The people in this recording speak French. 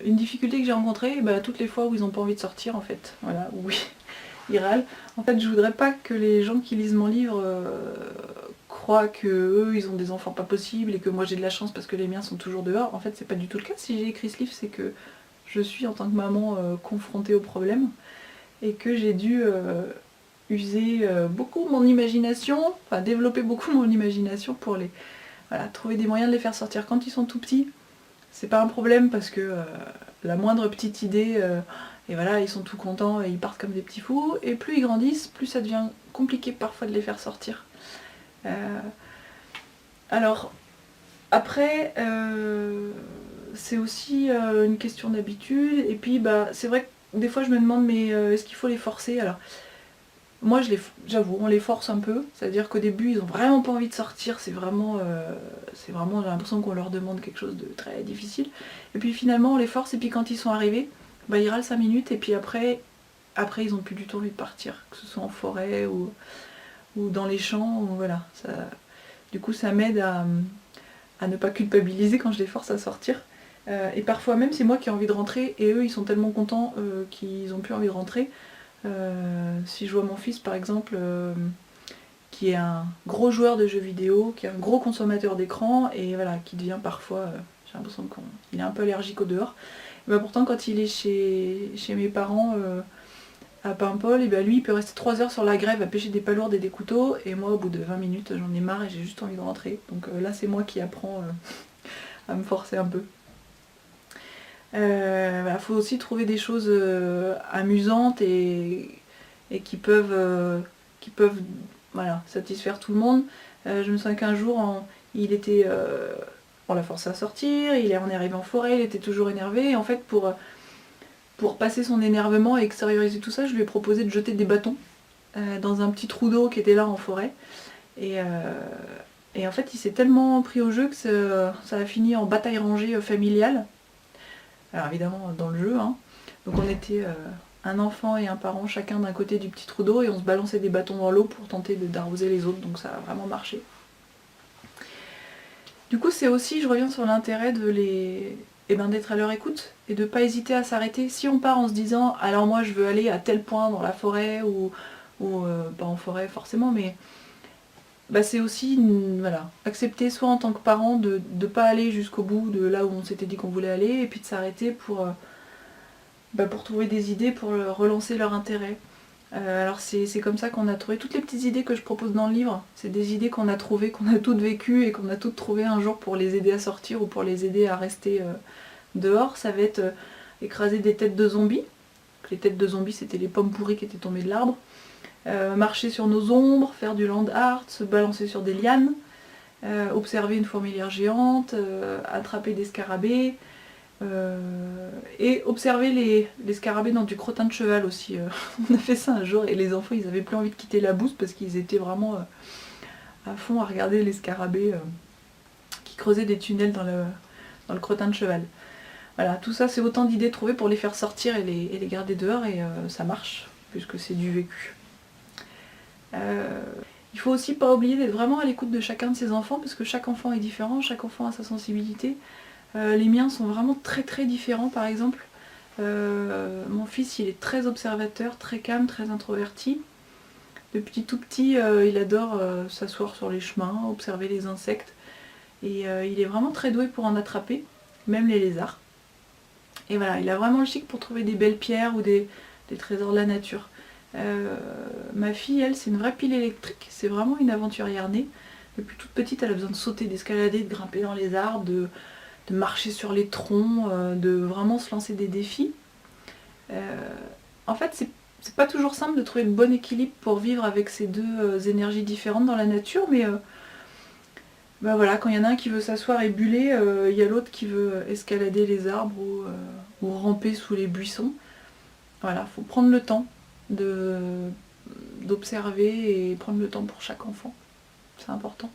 Une difficulté que j'ai rencontrée, bah, toutes les fois où ils n'ont pas envie de sortir en fait, voilà, oui, ils râlent. En fait, je voudrais pas que les gens qui lisent mon livre croient que eux ils ont des enfants pas possibles et que moi j'ai de la chance parce que les miens sont toujours dehors. En fait, c'est pas du tout le cas. Si j'ai écrit ce livre, c'est que je suis en tant que maman confrontée au problème et que j'ai dû user beaucoup mon imagination, enfin développer beaucoup mon imagination pour voilà, trouver des moyens de les faire sortir quand ils sont tout petits. C'est pas un problème parce que la moindre petite idée, et voilà, ils sont tout contents et ils partent comme des petits fous. Et plus ils grandissent, plus ça devient compliqué parfois de les faire sortir. Alors, après, c'est aussi une question d'habitude. Et puis, bah, c'est vrai que des fois je me demande, mais est-ce qu'il faut les forcer? Alors, moi, j'avoue, on les force un peu. C'est-à-dire qu'au début, ils ont vraiment pas envie de sortir. C'est vraiment, j'ai l'impression qu'on leur demande quelque chose de très difficile. Et puis finalement, on les force. Et puis quand ils sont arrivés, bah, ils râlent 5 minutes. Et puis après ils ont plus du tout envie de partir. Que ce soit en forêt ou dans les champs. Ou voilà. Du coup, ça m'aide à ne pas culpabiliser quand je les force à sortir. Et parfois même, c'est moi qui ai envie de rentrer. Et eux, ils sont tellement contents qu'ils ont plus envie de rentrer. Si je vois mon fils par exemple qui est un gros joueur de jeux vidéo, qui est un gros consommateur d'écran et voilà, qui devient parfois, j'ai l'impression qu'il est un peu allergique au dehors. Et bah pourtant quand il est chez mes parents à Paimpol, et bah lui il peut rester 3 heures sur la grève à pêcher des palourdes et des couteaux et moi au bout de 20 minutes j'en ai marre et j'ai juste envie de rentrer. Donc là c'est moi qui apprends à me forcer un peu. Voilà, faut aussi trouver des choses amusantes et qui peuvent voilà, satisfaire tout le monde. Je me souviens qu'un jour, on l'a forcé à sortir, on est arrivé en forêt, il était toujours énervé. Et en fait, pour passer son énervement et extérioriser tout ça, je lui ai proposé de jeter des bâtons dans un petit trou d'eau qui était là en forêt. Et en fait, il s'est tellement pris au jeu que ça a fini en bataille rangée familiale. Alors évidemment dans le jeu, hein. Donc on était un enfant et un parent chacun d'un côté du petit trou d'eau et on se balançait des bâtons dans l'eau pour tenter d'arroser les autres, donc ça a vraiment marché. Du coup c'est aussi, je reviens sur l'intérêt d'être à leur écoute et de ne pas hésiter à s'arrêter. Si on part en se disant alors moi je veux aller à tel point dans la forêt ou pas en forêt forcément, mais bah, c'est aussi voilà, accepter soit en tant que parent de ne pas aller jusqu'au bout de là où on s'était dit qu'on voulait aller et puis de s'arrêter pour trouver des idées, pour relancer leur intérêt. Alors c'est comme ça qu'on a trouvé toutes les petites idées que je propose dans le livre. C'est des idées qu'on a trouvées, qu'on a toutes vécues et qu'on a toutes trouvées un jour pour les aider à sortir ou pour les aider à rester dehors. Ça va être écraser des têtes de zombies. Les têtes de zombies, c'était les pommes pourries qui étaient tombées de l'arbre. Marcher sur nos ombres, faire du land art, se balancer sur des lianes, observer une fourmilière géante, attraper des scarabées, et observer les scarabées dans du crottin de cheval aussi. On a fait ça un jour et les enfants ils avaient plus envie de quitter la bouse parce qu'ils étaient vraiment à fond à regarder les scarabées qui creusaient des tunnels dans le crottin de cheval. Voilà, tout ça c'est autant d'idées trouvées pour les faire sortir et les garder dehors et ça marche puisque c'est du vécu. Il faut aussi pas oublier d'être vraiment à l'écoute de chacun de ses enfants parce que chaque enfant est différent, chaque enfant a sa sensibilité. Les miens sont vraiment très très différents par exemple. Mon fils il est très observateur, très calme, très introverti. Depuis tout petit il adore s'asseoir sur les chemins, observer les insectes et il est vraiment très doué pour en attraper, même les lézards. Et voilà, il a vraiment le chic pour trouver des belles pierres ou des trésors de la nature. Ma fille, elle, c'est une vraie pile électrique, c'est vraiment une aventurière née. Depuis toute petite, elle a besoin de sauter, d'escalader, de grimper dans les arbres, de marcher sur les troncs, de vraiment se lancer des défis. En fait, c'est pas toujours simple de trouver le bon équilibre pour vivre avec ces deux énergies différentes dans la nature, mais bah voilà, quand il y en a un qui veut s'asseoir et buller, il y a l'autre qui veut escalader les arbres ou ramper sous les buissons. Voilà, faut prendre le temps d'observer et prendre le temps pour chaque enfant. C'est important.